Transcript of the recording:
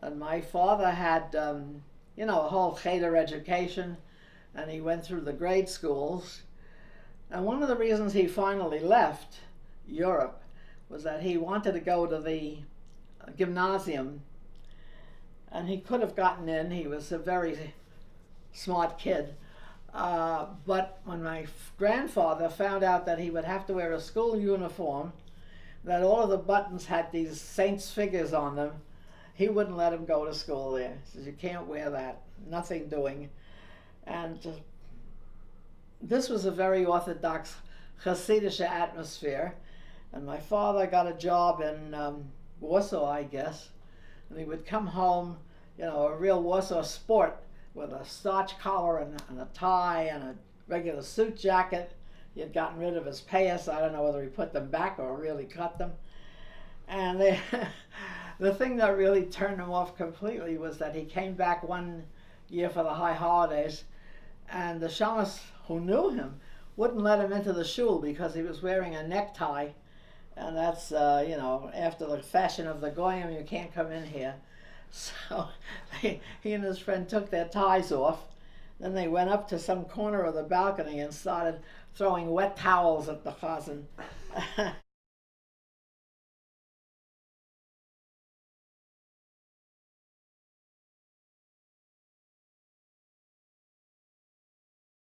And my father had, a whole cheder education, and he went through the grade schools. And one of the reasons he finally left Europe was that he wanted to go to the gymnasium, and he could have gotten in. He was a very smart kid. But when my grandfather found out that he would have to wear a school uniform, that all of the buttons had these saints' figures on them, he wouldn't let him go to school there. He says, you can't wear that, nothing doing. And this was a very Orthodox Hasidic atmosphere. And my father got a job in Warsaw, I guess, and he would come home, a real Warsaw sport, with a starch collar and a tie and a regular suit jacket. He had gotten rid of his payas. I don't know whether he put them back or really cut them. And the thing that really turned him off completely was that he came back one year for the high holidays, and the shamus who knew him wouldn't let him into the shul because he was wearing a necktie. And that's, after the fashion of the goyim, you can't come in here. So he and his friend took their ties off. Then they went up to some corner of the balcony and started throwing wet towels at the chazan.